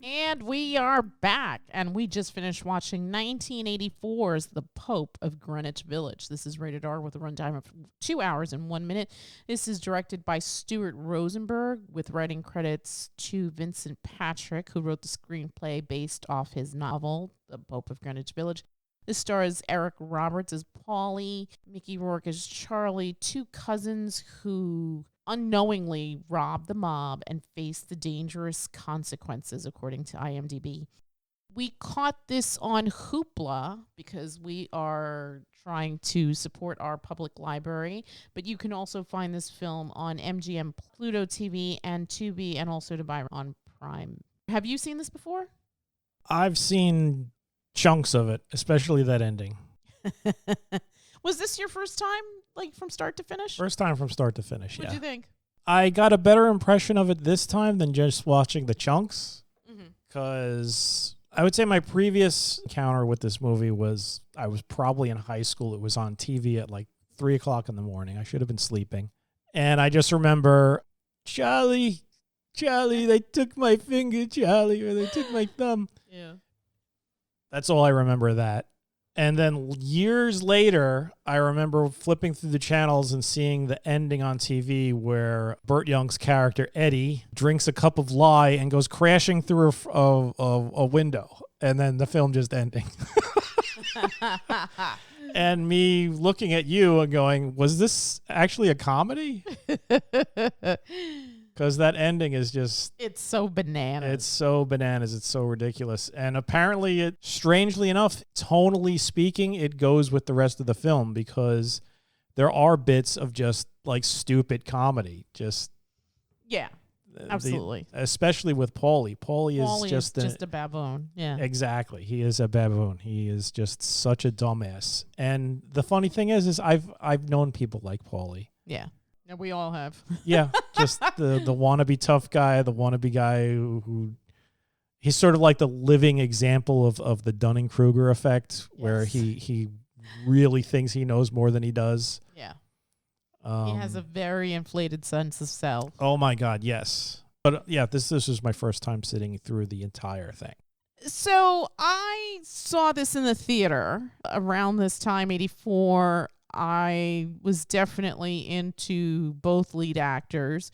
And we are back, and we just finished watching 1984's The Pope of Greenwich Village. This is rated R with a runtime of 2 hours and 1 minute. This is directed by Stuart Rosenberg, with writing credits to Vincent Patrick, who wrote the screenplay based off his novel, The Pope of Greenwich Village. This stars Eric Roberts as Paulie, Mickey Rourke as Charlie, two cousins who unknowingly rob the mob and face the dangerous consequences, according to IMDb. We caught this on Hoopla because we are trying to support our public library, but you can also find this film on MGM, Pluto TV, and Tubi, and also to buy on Prime. Have you seen this before? I've seen chunks of it, especially that ending. Was this your first time, like from start to finish? First time from start to finish, What'd you think? I got a better impression of it this time than just watching the chunks, because I would say my previous encounter with this movie was I was probably in high school. It was on TV at like 3 o'clock in the morning. I should have been sleeping. And I just remember, Charlie, they took my finger, Charlie, or they took my thumb. Yeah. That's all I remember of that. And then years later, I remember flipping through the channels and seeing the ending on TV where Burt Young's character, Eddie, drinks a cup of lye and goes crashing through a window. And then the film just ending. And me looking at you and going, was this actually a comedy? Because that ending is just... It's so bananas. It's so bananas. It's so ridiculous. And apparently, strangely enough, tonally speaking, it goes with the rest of the film, because there are bits of just like stupid comedy. Yeah, absolutely. Especially with Paulie. Paulie is just a baboon. Yeah. Exactly. He is a baboon. He is just such a dumbass. And the funny thing is I've known people like Paulie. Yeah. Yeah, we all have. Yeah, just the wannabe tough guy, the wannabe guy who he's sort of like the living example of the Dunning-Kruger effect, where he really thinks he knows more than he does. Yeah. He has a very inflated sense of self. Oh my God, yes. But yeah, this was my first time sitting through the entire thing. So I saw this in the theater around this time, 84. I was definitely into both lead actors,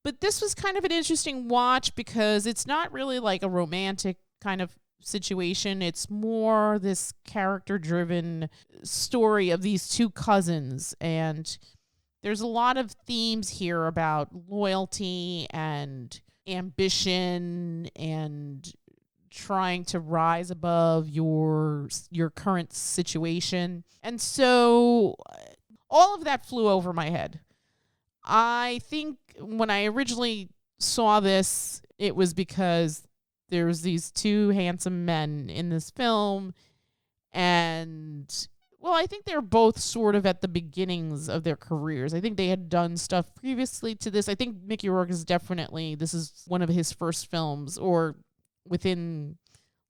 but this was kind of an interesting watch because it's not really like a romantic kind of situation. It's more this character-driven story of these two cousins, and there's a lot of themes here about loyalty and ambition and trying to rise above your current situation. And so all of that flew over my head. I think when I originally saw this, it was because there's these two handsome men in this film, and well, I think they're both sort of at the beginnings of their careers. I think they had done stuff previously to this. I think Mickey Rourke is definitely, this is one of his first films, or within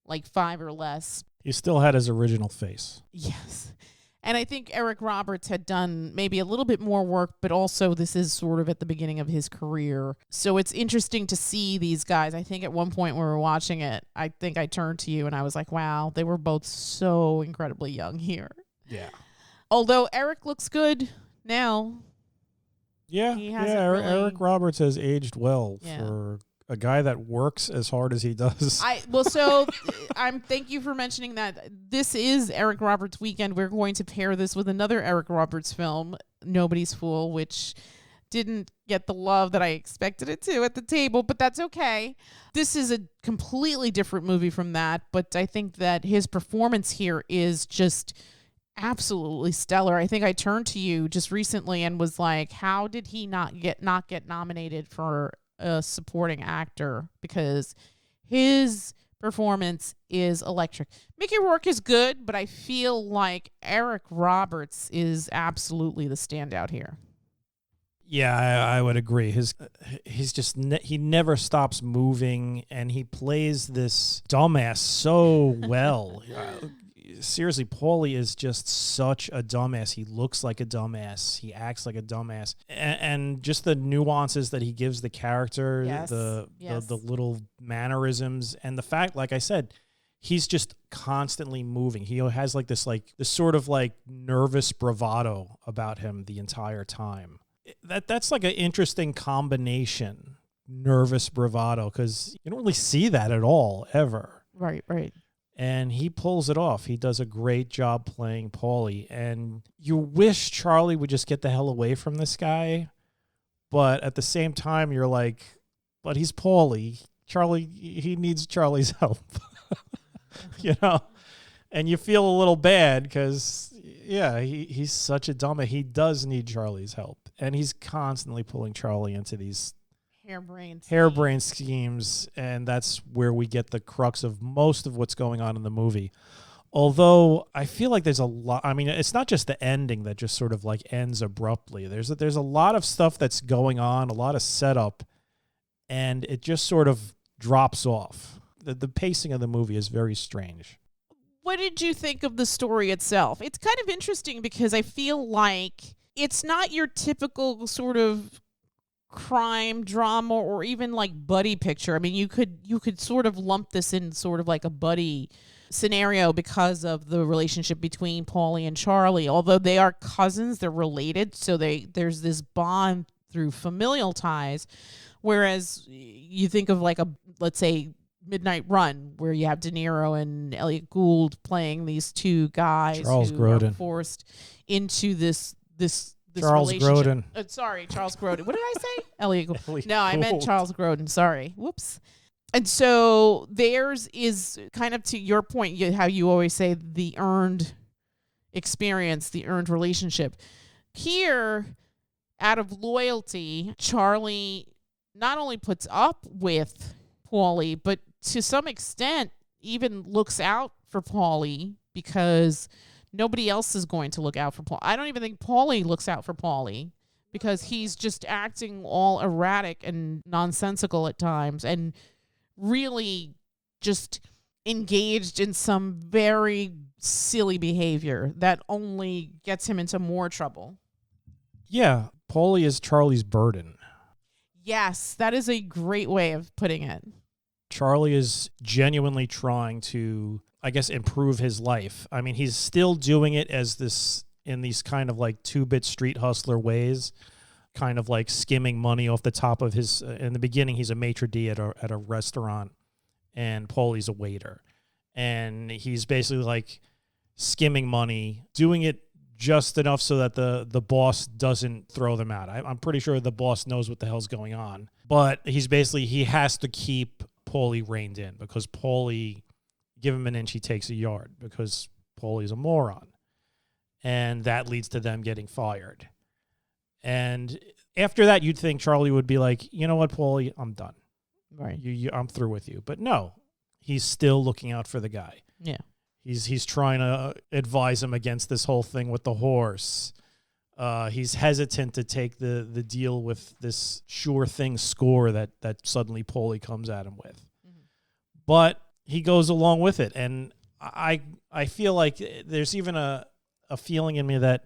like 5 or less. He still had his original face. Yes. And I think Eric Roberts had done maybe a little bit more work, but also this is sort of at the beginning of his career. So it's interesting to see these guys. I think at one point when we were watching it, I think I turned to you and I was like, wow, they were both so incredibly young here. Yeah. Although Eric looks good now. Yeah. Eric Roberts has aged well for a guy that works as hard as he does. Thank you for mentioning that. This is Eric Roberts weekend. We're going to pair this with another Eric Roberts film, Nobody's Fool, which didn't get the love that I expected it to at the table, but that's okay. This is a completely different movie from that, but I think that his performance here is just absolutely stellar. I think I turned to you just recently and was like, how did he not get nominated for a supporting actor? Because his performance is electric. Mickey Rourke is good, but I feel like Eric Roberts is absolutely the standout here. Yeah, I would agree. He never stops moving, and he plays this dumbass so well. seriously, Paulie is just such a dumbass. He looks like a dumbass. He acts like a dumbass. And just the nuances that he gives the character, Yes. the little mannerisms, and the fact, like I said, he's just constantly moving. He has this sort of like nervous bravado about him the entire time. That's like an interesting combination, nervous bravado, because you don't really see that at all, ever. Right. And he pulls it off. He does a great job playing Paulie. And you wish Charlie would just get the hell away from this guy. But at the same time, you're like, but he's Paulie. Charlie, he needs Charlie's help. And you feel a little bad because, he's such a dumb. He does need Charlie's help. And he's constantly pulling Charlie into these harebrained schemes, and that's where we get the crux of most of what's going on in the movie. Although I feel like there's a lot. I mean, it's not just the ending that just sort of like ends abruptly. There's a lot of stuff that's going on, a lot of setup, and it just sort of drops off. The pacing of the movie is very strange. What did you think of the story itself? It's kind of interesting because I feel like it's not your typical sort of crime drama or even like buddy picture. I mean, you could sort of lump this in sort of like a buddy scenario because of the relationship between Paulie and Charlie. Although they are cousins, they're related, so there's this bond through familial ties. Whereas you think of like let's say Midnight Run, where you have De Niro and Elliot Gould playing these two guys Charles who Grodin. are forced into this Charles relationship. Grodin. Sorry, Charles Grodin. What did I say? Elliot Gould. Elliot No, I meant Gould. Charles Grodin. Sorry. Whoops. And so theirs is kind of, to your point, how you always say the earned experience, the earned relationship. Here, out of loyalty, Charlie not only puts up with Paulie, but to some extent even looks out for Paulie because nobody else is going to look out for Paulie. I don't even think Paulie looks out for Paulie because he's just acting all erratic and nonsensical at times and really just engaged in some very silly behavior that only gets him into more trouble. Yeah, Paulie is Charlie's burden. Yes, that is a great way of putting it. Charlie is genuinely trying to, I guess, improve his life. I mean, he's still doing it in these kind of like 2-bit street hustler ways, kind of like skimming money off the top of his. In the beginning, he's a maitre d' at a restaurant, and Paulie's a waiter, and he's basically like skimming money, doing it just enough so that the boss doesn't throw them out. I'm pretty sure the boss knows what the hell's going on, but he has to keep Paulie reined in because Paulie, give him an inch, he takes a yard, because Paulie's a moron. And that leads to them getting fired. And after that, you'd think Charlie would be like, you know what, Paulie, I'm done. Right. I'm through with you. But no, he's still looking out for the guy. Yeah. He's trying to advise him against this whole thing with the horse. He's hesitant to take the deal with this sure thing score that suddenly Paulie comes at him with. Mm-hmm. But he goes along with it. And I feel like there's even a feeling in me that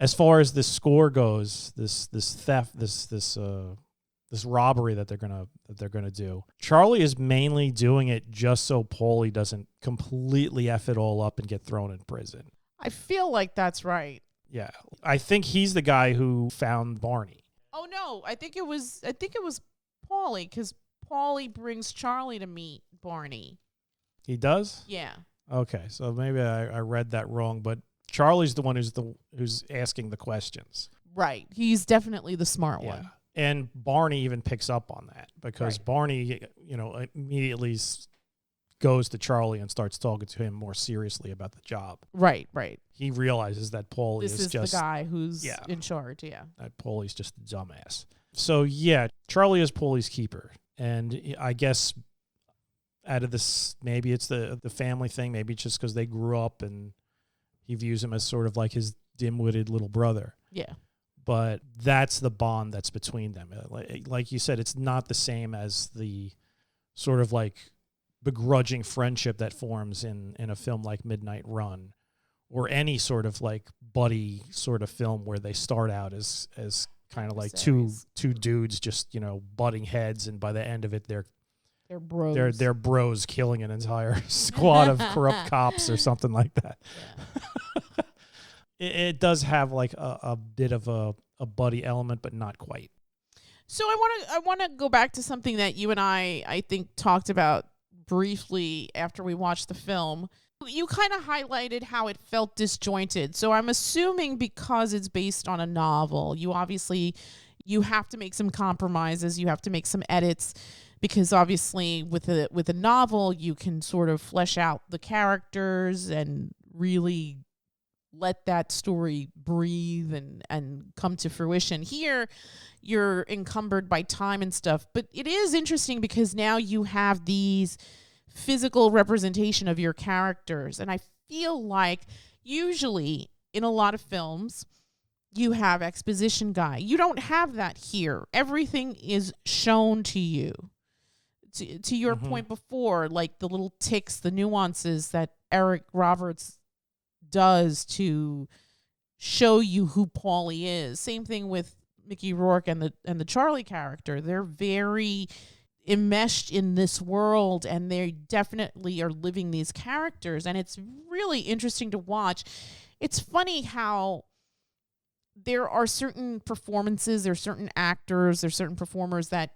as far as this score goes, this theft, this robbery that they're gonna do, Charlie is mainly doing it just so Paulie doesn't completely F it all up and get thrown in prison. I feel like that's right. Yeah, I think he's the guy who found Barney. Oh no, I think it was Paulie, because Paulie brings Charlie to meet Barney. He does? Yeah. Okay, so maybe I read that wrong, but Charlie's the one who's asking the questions. Right. He's definitely the smart one. And Barney even picks up on that because Right. Barney, immediately goes to Charlie and starts talking to him more seriously about the job. Right. He realizes that Paulie This is just the guy who's in charge. Yeah. that Paulie's just a dumbass. So yeah, Charlie is Paulie's keeper, and I guess out of this, maybe it's the family thing. Maybe it's just because they grew up and he views him as sort of like his dim-witted little brother. Yeah. But that's the bond that's between them. Like you said, it's not the same as the sort of like begrudging friendship that forms in a film like Midnight Run, or any sort of like buddy sort of film where they start out as kind of like two dudes just, you know, butting heads, and by the end of it they're bros. They're bros killing an entire squad of corrupt cops or something like that. Yeah. It does have like a bit of a buddy element, but not quite. So I want to go back to something that you and I think talked about briefly after we watched the film. You kind of highlighted how it felt disjointed. So I'm assuming because it's based on a novel, you have to make some compromises, you have to make some edits, because obviously with a novel you can sort of flesh out the characters and really let that story breathe and come to fruition. Here, you're encumbered by time and stuff, but it is interesting because now you have these physical representation of your characters. And I feel like usually in a lot of films, you have exposition guy. You don't have that here. Everything is shown to you. To your point before, like the little ticks, the nuances that Eric Roberts does to show you who Paulie is. Same thing with Mickey Rourke and the Charlie character. They're very enmeshed in this world, and they definitely are living these characters, and it's really interesting to watch. It's funny how there are certain performances, there's certain actors, there's certain performers that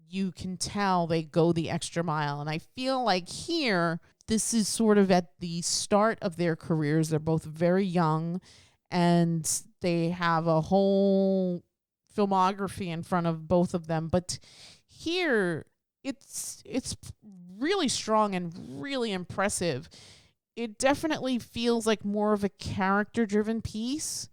you can tell they go the extra mile, and I feel like here this is sort of at the start of their careers. They're both very young, and they have a whole filmography in front of both of them. But here, it's really strong and really impressive. It definitely feels like more of a character-driven piece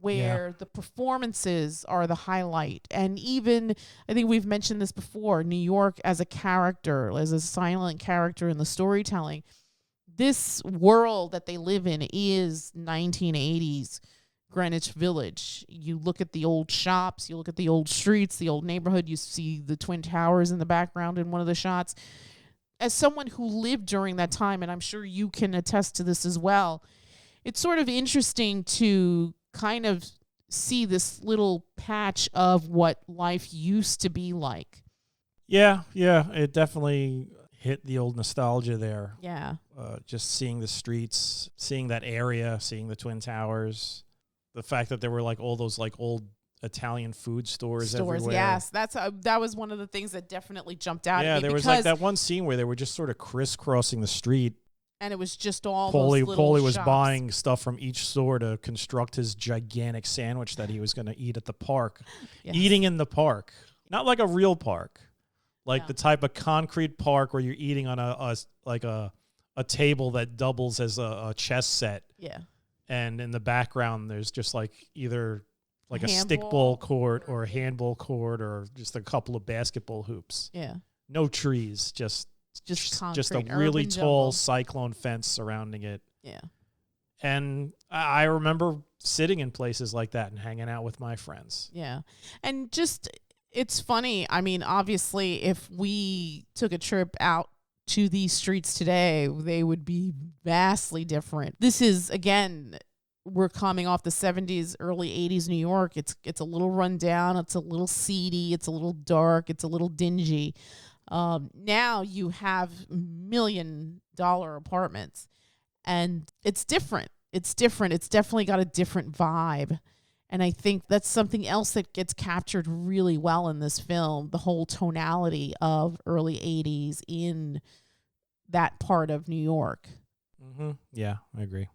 where the performances are the highlight. And even, I think we've mentioned this before, New York as a character, as a silent character in the storytelling. This world that they live in is 1980s Greenwich Village. You look at the old shops, you look at the old streets, the old neighborhood, you see the Twin Towers in the background in one of the shots. As someone who lived during that time, and I'm sure you can attest to this as well, it's sort of interesting to kind of see this little patch of what life used to be like. Yeah, it definitely hit the old nostalgia there. Yeah. Just seeing the streets, seeing that area, seeing the Twin Towers, the fact that there were like all those like old Italian food stores everywhere. Yes, that was one of the things that definitely jumped out at me. Yeah, there was like that one scene where they were just sort of crisscrossing the street. And it was just all Paulie those little was shops. buying stuff from each store to construct his gigantic sandwich that he was going to eat at the park. Yes. Eating in the park. Not like a real park. Like the type of concrete park where you're eating on a table that doubles as a chess set. Yeah. And in the background, there's just like either like a stickball court or a handball court or just a couple of basketball hoops. Yeah. No trees, just a really tall cyclone fence surrounding it. Yeah. And I remember sitting in places like that and hanging out with my friends. Yeah. And just, it's funny. I mean, obviously, if we took a trip out to these streets today, they would be vastly different. This is, again, we're coming off the 70s, early 80s New York. It's a little run down. It's a little seedy. It's a little dark. It's a little dingy. Now you have $1 million apartments, and it's different. It's different. It's definitely got a different vibe. And I think that's something else that gets captured really well in this film, the whole tonality of early 80s in that part of New York. Mm-hmm. Yeah, I agree.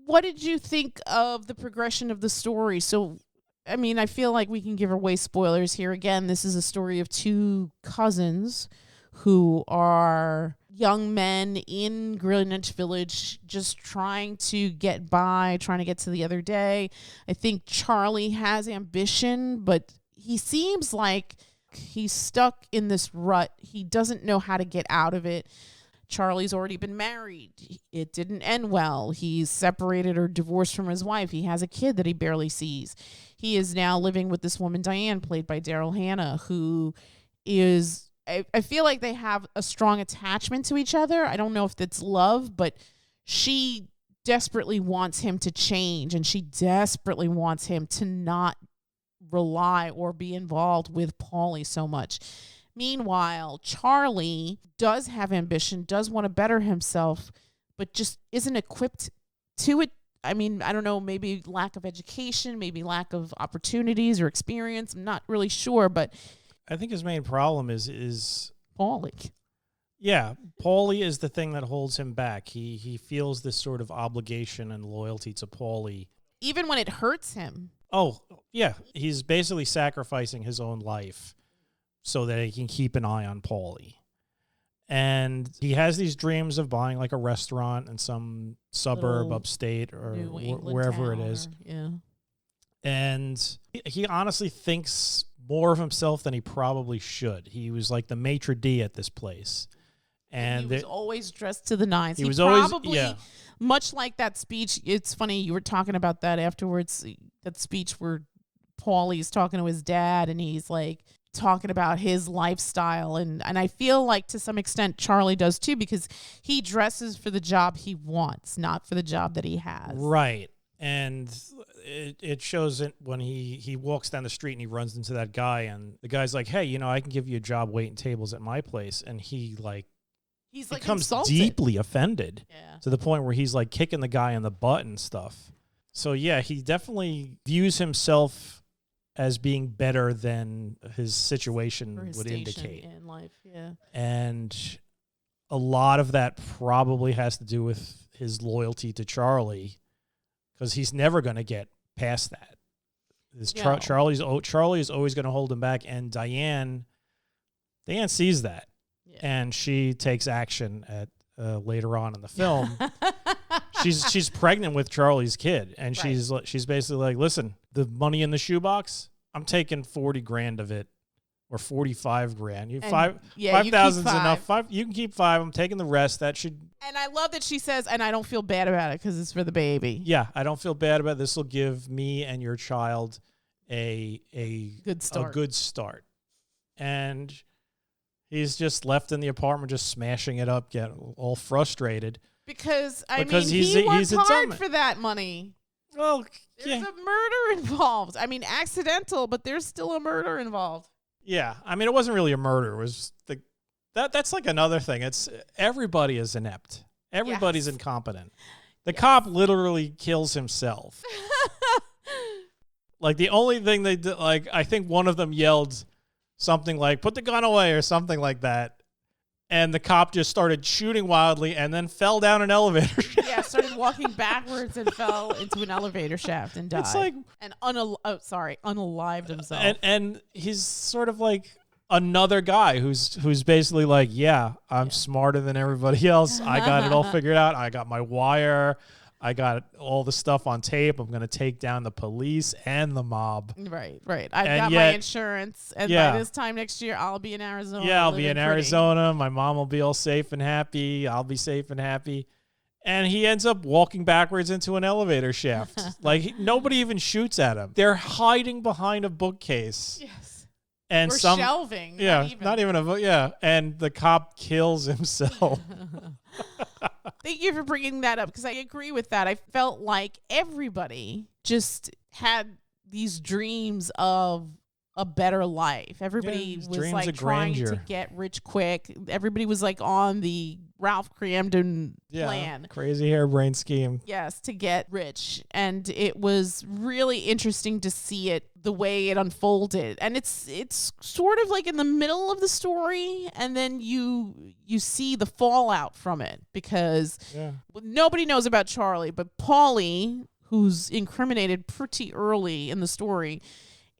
What did you think of the progression of the story? So, I mean, I feel like we can give away spoilers here. Again, this is a story of two cousins who are young men in Greenwich Village just trying to get by, trying to get to the other day. I think Charlie has ambition, but he seems like he's stuck in this rut. He doesn't know how to get out of it. Charlie's already been married. It didn't end well. He's separated or divorced from his wife. He has a kid that he barely sees. He is now living with this woman, Diane, played by Daryl Hannah, who is I feel like they have a strong attachment to each other. I don't know if it's love, but she desperately wants him to change, and she desperately wants him to not rely or be involved with Paulie so much. Meanwhile, Charlie does have ambition, does want to better himself, but just isn't equipped to it. I mean, I don't know, maybe lack of education, maybe lack of opportunities or experience. I'm not really sure, but I think his main problem is Paulie. yeah, Paulie is the thing that holds him back. He feels this sort of obligation and loyalty to Paulie. Even when it hurts him. Oh, yeah. He's basically sacrificing his own life so that he can keep an eye on Paulie. And he has these dreams of buying like a restaurant in some suburb Little upstate or New England wherever it town is. yeah. And he honestly thinks more of himself than he probably should. He was like the maitre d' at this place. And he was always dressed to the nines. He was always, much like that speech. It's funny, you were talking about that afterwards, that speech where Paulie's talking to his dad and he's like talking about his lifestyle. And I feel like to some extent Charlie does too, because he dresses for the job he wants, not for the job that he has. Right. And it shows it when he walks down the street and he runs into that guy, and the guy's like, hey, I can give you a job waiting tables at my place. And he's like becomes insulted. deeply offended Yeah. to the point where he's like kicking the guy in the butt and stuff. So yeah, he definitely views himself as being better than his situation For his would station indicate. in life. Yeah. And a lot of that probably has to do with his loyalty to Charlie, because he's never going to get past that. Charlie is always going to hold him back, and Diane sees that. Yeah. And she takes action at later on in the film. she's pregnant with Charlie's kid, and Right. she's basically like, listen, the money in the shoebox, I'm taking 40 grand of it, or 45 grand. You And, five yeah, you keep 5,000's five. enough. You can keep 5. I'm taking the rest. That should. And I love that she says, and I don't feel bad about it because it's for the baby. Yeah, I don't feel bad about it. This will give me and your child a Good start. A good start. And he's just left in the apartment, just smashing it up, getting all frustrated. Because he he worked a hard dumb- for that money. Well, There's yeah. a murder involved. I mean, accidental, but there's still a murder involved. Yeah, I mean, it wasn't really a murder. It was that's like another thing. It's everybody is inept. Everybody's Yes. incompetent. The cop literally kills himself. Like the only thing they did, like I think one of them yelled something like "put the gun away" or something like that, and the cop just started shooting wildly and then fell down an elevator shaft. Yeah, started walking backwards and fell into an elevator shaft and died. It's like and unalived himself. and he's sort of like another guy who's basically like, yeah, I'm smarter than everybody else. I got it all figured out. I got my wire. I got all the stuff on tape. I'm going to take down the police and the mob. Right. I've And got yet- my insurance, and by this time next year, I'll be in Arizona. Yeah, I'll be living in pretty. Arizona. My mom will be all safe and happy. I'll be safe and happy. And he ends up walking backwards into an elevator shaft. Nobody even shoots at him. They're hiding behind a bookcase. Yes. And Or some shelving. Yeah, not even a book. Yeah, and the cop kills himself. Thank you for bringing that up, because I agree with that. I felt like everybody just had these dreams of a better life. Everybody these was dreams like of trying to grandeur. get rich quick. Everybody was like on the Ralph Cramden plan. Crazy harebrained scheme. Yes, to get rich. And it was really interesting to see it, the way it unfolded. And it's sort of like in the middle of the story, and then you see the fallout from it, because nobody knows about Charlie, but Paulie, who's incriminated pretty early in the story,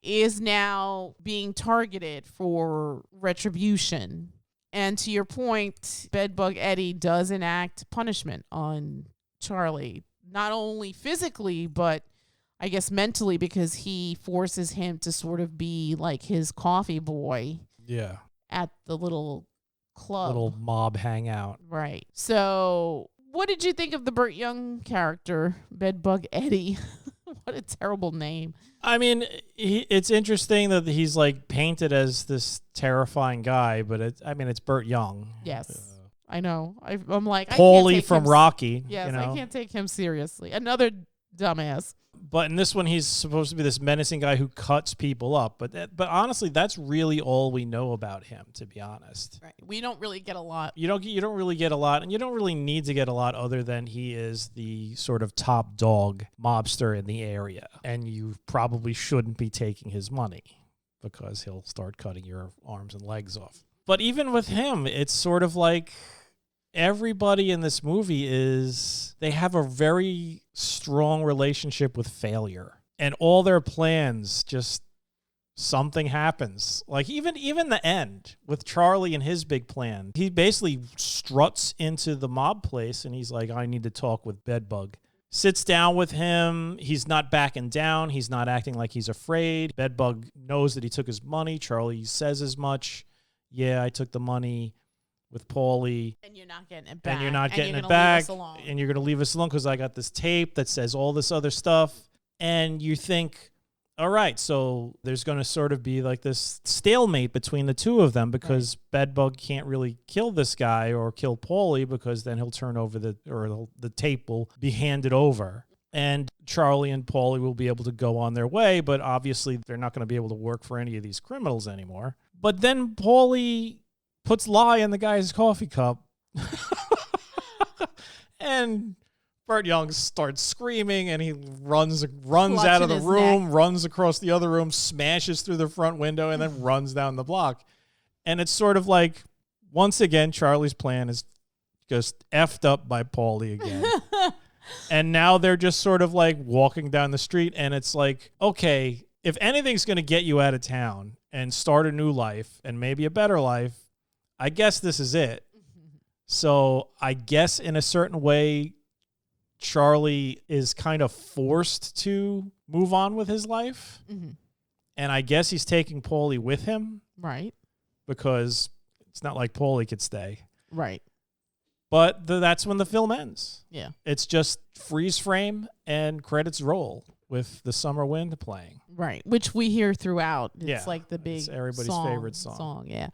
is now being targeted for retribution. And to your point, Bedbug Eddie does enact punishment on Charlie, not only physically, but I guess mentally, because he forces him to sort of be like his coffee boy at the little club. Little mob hangout. Right. So what did you think of the Burt Young character, Bedbug Eddie? What a terrible name. I mean, it's interesting that he's like painted as this terrifying guy, but it's Burt Young. Yes. I know. I'm like, Paulie from Rocky. Yes, you know? I can't take him seriously. Another dumbass. But in this one, he's supposed to be this menacing guy who cuts people up. But honestly, that's really all we know about him, to be honest. Right. We don't really get a lot. You don't really get a lot, and you don't really need to get a lot other than he is the sort of top dog mobster in the area. And you probably shouldn't be taking his money because he'll start cutting your arms and legs off. But even with him, it's sort of like everybody in this movie they have a very strong relationship with failure, and all their plans just something happens. Like even the end with Charlie and his big plan, he basically struts into the mob place and he's like, I need to talk with Bedbug. Sits down with him. He's not backing down. He's not acting like he's afraid. Bedbug knows that he took his money. Charlie says as much. Yeah, I took the money with Paulie. And you're not getting it back. And you're not getting it back. And you're going to leave us alone because I got this tape that says all this other stuff. And you think, all right, so there's going to sort of be like this stalemate between the two of them because Bedbug can't really kill this guy or kill Paulie because then he'll turn over the tape will be handed over. And Charlie and Paulie will be able to go on their way, but obviously they're not going to be able to work for any of these criminals anymore. But then Paulie puts lye in the guy's coffee cup. And Burt Young starts screaming, and he runs out of the room, runs across the other room, smashes through the front window, and then runs down the block. And it's sort of like, once again, Charlie's plan is just effed up by Paulie again. And now they're just sort of like walking down the street, and it's like, okay, if anything's going to get you out of town and start a new life and maybe a better life, I guess this is it. So I guess in a certain way, Charlie is kind of forced to move on with his life. Mm-hmm. And I guess he's taking Paulie with him. Right. Because it's not like Paulie could stay. Right. But that's when the film ends. Yeah. It's just freeze frame and credits roll with The Summer Wind playing. Right. Which we hear throughout. It's like the big everybody's favorite song. Yeah.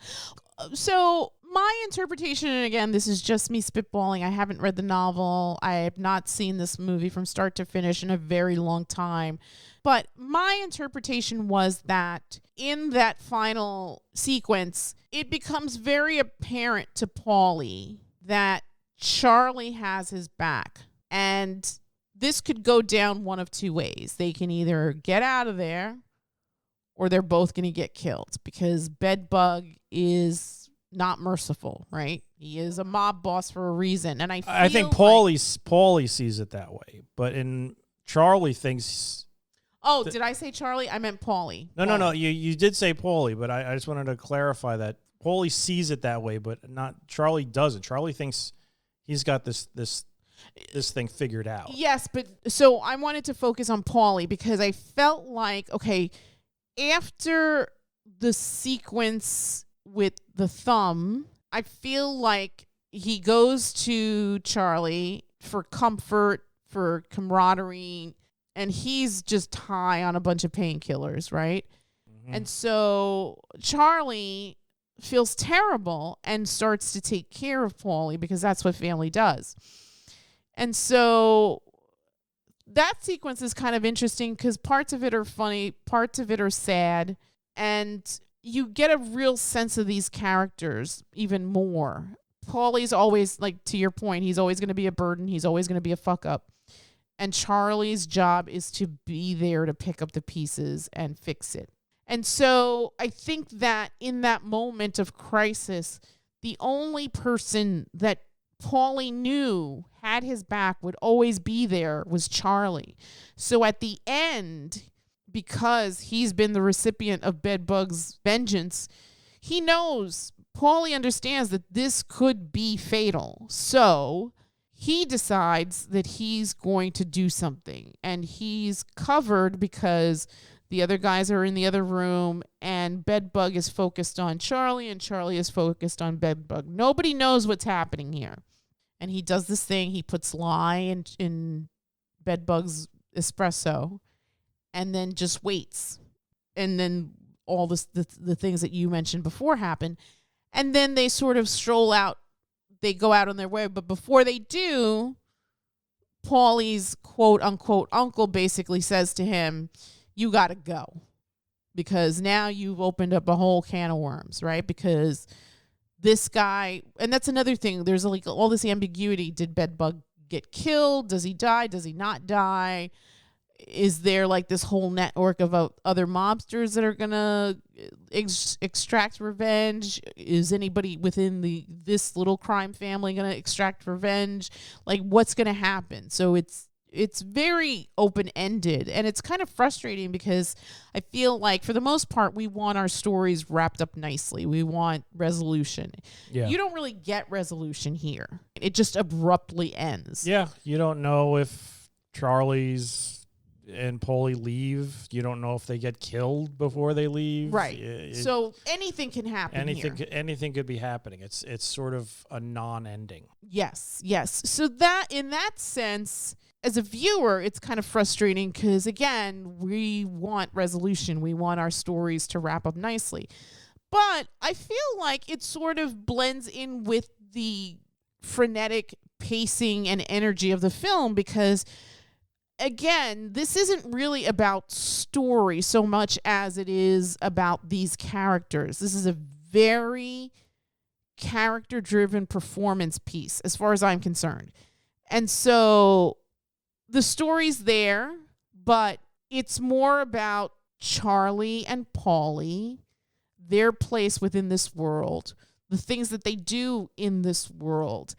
So my interpretation, and again, this is just me spitballing. I haven't read the novel. I have not seen this movie from start to finish in a very long time. But my interpretation was that in that final sequence, it becomes very apparent to Paulie that Charlie has his back. And this could go down one of two ways. They can either get out of there or they're both going to get killed because Bedbug is not merciful, right? He is a mob boss for a reason. And I think Paulie sees it that way. But Charlie thinks... Oh, did I say Charlie? I meant Paulie. No. You did say Paulie, but I just wanted to clarify that Paulie sees it that way, but not Charlie doesn't. Charlie thinks he's got this thing figured out. Yes, but so I wanted to focus on Paulie because I felt like, okay, after the sequence with the thumb, I feel like he goes to Charlie for comfort, for camaraderie, and he's just high on a bunch of painkillers, right? Mm-hmm. And so Charlie feels terrible and starts to take care of Paulie because that's what family does. And so that sequence is kind of interesting because parts of it are funny, parts of it are sad, and you get a real sense of these characters even more. Paulie's always, like, to your point, he's always going to be a burden. He's always going to be a fuck up. And Charlie's job is to be there to pick up the pieces and fix it. And so I think that in that moment of crisis, the only person that Paulie knew had his back, would always be there, was Charlie. So at the end, because he's been the recipient of Bedbug's vengeance, he knows, Paulie understands that this could be fatal. So he decides that he's going to do something. And he's covered because the other guys are in the other room, and Bedbug is focused on Charlie, and Charlie is focused on Bedbug. Nobody knows what's happening here. And he does this thing. He puts lye in Bedbug's espresso, and then just waits. And then all the things that you mentioned before happen. And then they sort of stroll out. They go out on their way. But before they do, Paulie's quote unquote uncle basically says to him, you got to go. Because now you've opened up a whole can of worms, right? Because this guy, and that's another thing. There's like all this ambiguity. Did Bedbug get killed? Does he die? Does he not die? Is there like this whole network of other mobsters that are going to extract revenge? Is anybody within this little crime family going to extract revenge? Like, what's going to happen? So it's very open-ended, and it's kind of frustrating because I feel like for the most part we want our stories wrapped up nicely. We want resolution. Yeah. You don't really get resolution here. It just abruptly ends. Yeah, you don't know if Charlie's and Paulie leave. You don't know if they get killed before they leave. Right. So anything can happen. Anything could be happening. It's sort of a non-ending. Yes. So that in that sense, as a viewer, it's kind of frustrating because again, we want resolution. We want our stories to wrap up nicely. But I feel like it sort of blends in with the frenetic pacing and energy of the film because again, this isn't really about story so much as it is about these characters. This is a very character-driven performance piece, as far as I'm concerned. And so the story's there, but it's more about Charlie and Paulie, their place within this world, the things that they do in this world,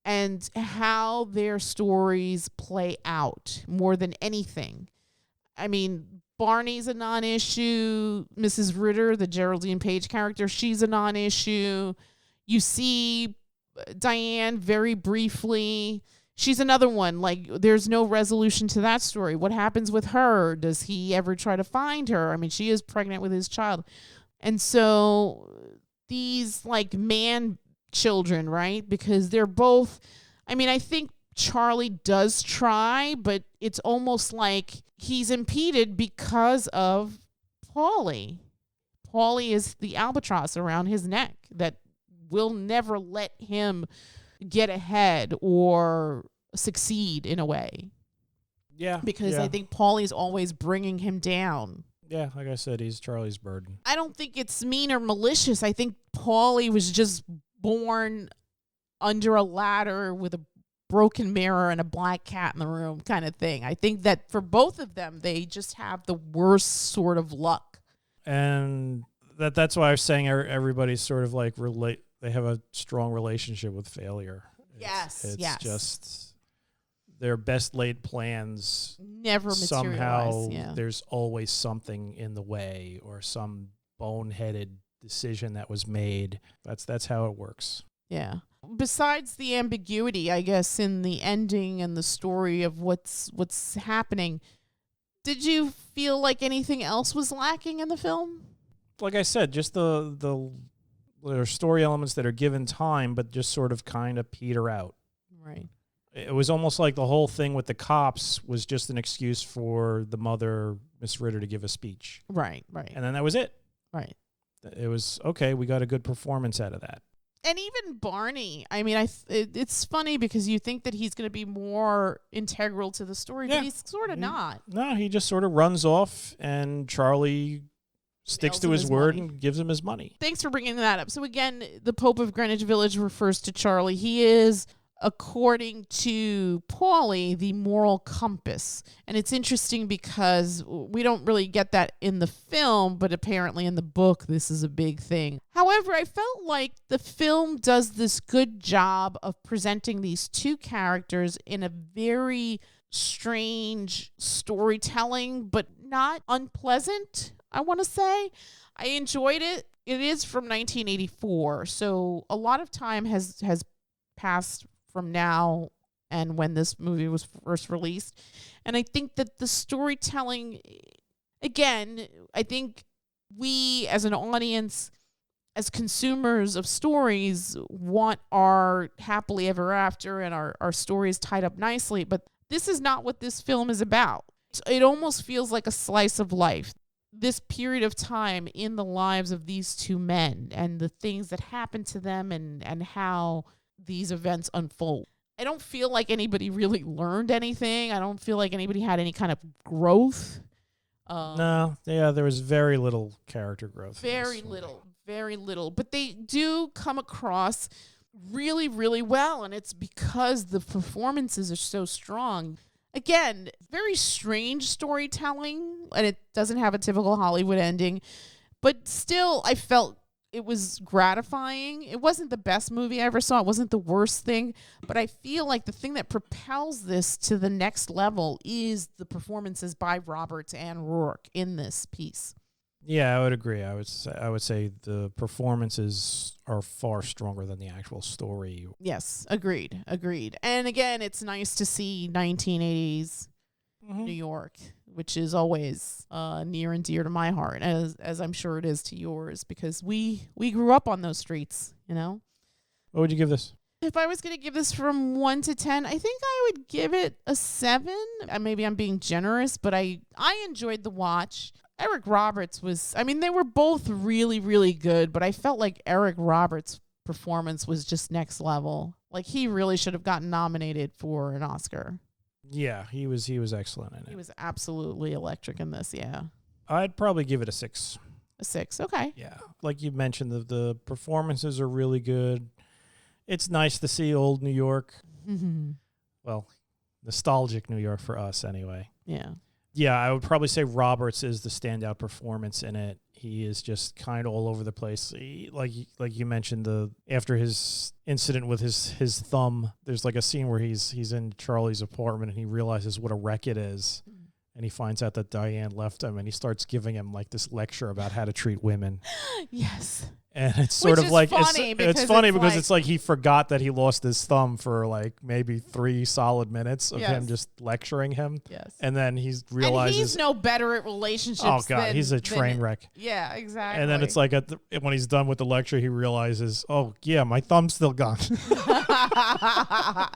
and how their stories play out more than anything. I mean, Barney's a non-issue. Mrs. Ritter, the Geraldine Page character, she's a non-issue. You see Diane very briefly. She's another one. Like, there's no resolution to that story. What happens with her? Does he ever try to find her? I mean, she is pregnant with his child. And so these, like, man children, right? Because they're both, I mean, I think Charlie does try, but it's almost like he's impeded because of Paulie. Paulie is the albatross around his neck that will never let him get ahead or succeed in a way. Yeah. Because I think Paulie's always bringing him down. Yeah, like I said, he's Charlie's burden. I don't think it's mean or malicious. I think Paulie was just born under a ladder with a broken mirror and a black cat in the room kind of thing. I think that for both of them, they just have the worst sort of luck. And that's why I was saying everybody's sort of like they have a strong relationship with failure. It's just their best laid plans never materialize. Somehow there's always something in the way or some boneheaded decision that was made. That's how it works. Yeah. Besides the ambiguity, I guess, in the ending and the story of what's happening, did you feel like anything else was lacking in the film? Like I said, just the there are story elements that are given time, but just sort of kind of peter out. Right. It was almost like the whole thing with the cops was just an excuse for the mother, Miss Ritter, to give a speech. Right. And then that was it. Right. It was, okay, we got a good performance out of that. And even Barney, I mean, it's funny because you think that he's going to be more integral to the story, but he's sort of not. No, he just sort of runs off, and Charlie sticks to his word and gives him his money. Thanks for bringing that up. So again, the Pope of Greenwich Village refers to Charlie. He is, according to Paulie, the moral compass. And it's interesting because we don't really get that in the film, but apparently in the book, this is a big thing. However, I felt like the film does this good job of presenting these two characters in a very strange storytelling, but not unpleasant, I want to say. I enjoyed it. It is from 1984, so a lot of time has passed from now and when this movie was first released. And I think that the storytelling, again, I think we as an audience, as consumers of stories, want our happily ever after and our stories tied up nicely. But this is not what this film is about. It almost feels like a slice of life. This period of time in the lives of these two men and the things that happen to them and how these events unfold. I don't feel like anybody really learned anything. I don't feel like anybody had any kind of growth. No, yeah, there was very little character growth. Very little. But they do come across really, really well, and it's because the performances are so strong. Again, very strange storytelling, and it doesn't have a typical Hollywood ending, but still, I felt it was gratifying. It wasn't the best movie I ever saw. It wasn't the worst thing, but I feel like the thing that propels this to the next level is the performances by Roberts and Rourke in this piece. Yeah, I would agree. I would say the performances are far stronger than the actual story. Yes, agreed. And again, it's nice to see 1980s New York, which is always near and dear to my heart, as I'm sure it is to yours, because we grew up on those streets, you know? What would you give this? If I was going to give this from 1 to 10, I think I would give it a 7. Maybe I'm being generous, but I enjoyed the watch. Eric Roberts they were both really, really good, but I felt like Eric Roberts' performance was just next level. Like, he really should have gotten nominated for an Oscar. Yeah, he was excellent in it. He was absolutely electric in this, yeah. I'd probably give it a 6. A 6, okay. Yeah, like you mentioned, the performances are really good. It's nice to see old New York. Well, nostalgic New York for us anyway. Yeah. Yeah, I would probably say Roberts is the standout performance in it. He is just kind of all over the place. Like you mentioned, after his incident with his thumb, there's like a scene where he's in Charlie's apartment and he realizes what a wreck it is. And he finds out that Diane left him, and he starts giving him like this lecture about how to treat women. Yes. And it's sort of like funny it's funny because it's like he forgot that he lost his thumb for like maybe 3 solid minutes of him just lecturing him. Yes. And then he realizes, and he's no better at relationships. Oh God, he's a train wreck. Yeah, exactly. And then it's like when he's done with the lecture, he realizes, oh yeah, my thumb's still gone.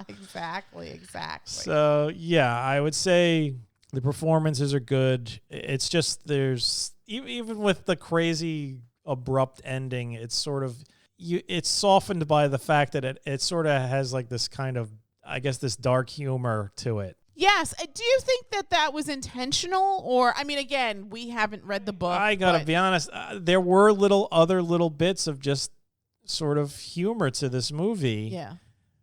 Exactly. So yeah, I would say the performances are good. It's just there's even with the crazy abrupt ending, it's sort of it's softened by the fact that it sort of has like this kind of, I guess, this dark humor to it. Yes. Do you think that was intentional? Or, again, we haven't read the book. I gotta be honest, there were other little bits of just sort of humor to this movie. Yeah.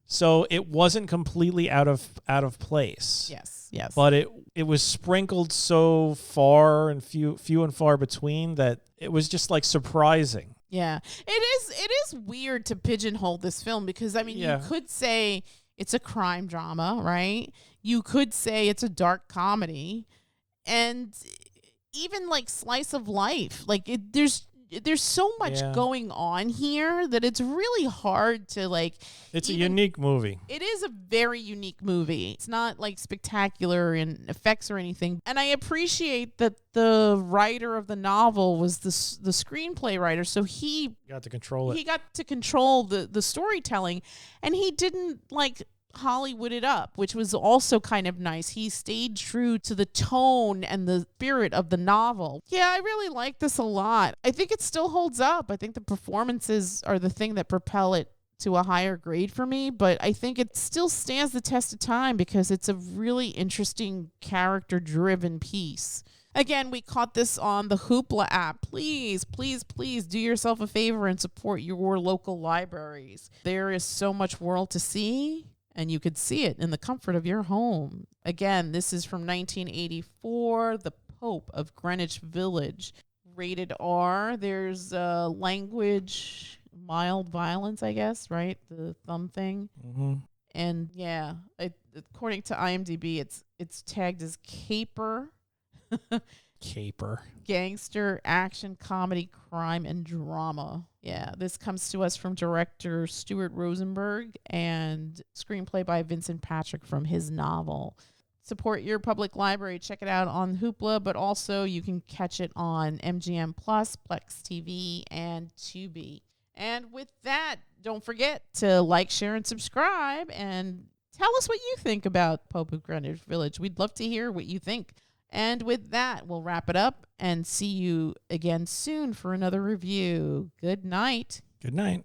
So it wasn't completely out of place. Yes. But it was sprinkled so far and few and far between that it was just like surprising. Yeah. It is weird to pigeonhole this film because you could say it's a crime drama, right? You could say it's a dark comedy, and even like slice of life. Like there's so much going on here that it's really hard to like. It's a unique movie. It is a very unique movie. It's not like spectacular in effects or anything. And I appreciate that the writer of the novel was the screenplay writer. So he got to control it. He got to control the storytelling, and he didn't like Hollywood it up, which was also kind of nice. He stayed true to the tone and the spirit of the novel. Yeah, I really like this a lot. I think it still holds up. I think the performances are the thing that propel it to a higher grade for me, but I think it still stands the test of time because it's a really interesting character-driven piece. Again, we caught this on the Hoopla app. Please, please, please do yourself a favor and support your local libraries. There is so much world to see, and you could see it in the comfort of your home. Again, this is from 1984, The Pope of Greenwich Village. Rated R. There's language, mild violence, I guess, right? The thumb thing. Mm-hmm. And yeah, according to IMDb, it's tagged as caper. Caper. Gangster, action, comedy, crime, and drama. Yeah, this comes to us from director Stuart Rosenberg and screenplay by Vincent Patrick from his novel. Support your public library. Check it out on Hoopla, but also you can catch it on MGM Plus, Plex TV, and Tubi. And with that, don't forget to like, share, and subscribe, and tell us what you think about Pope of Greenwich Village. We'd love to hear what you think. And with that, we'll wrap it up and see you again soon for another review. Good night. Good night.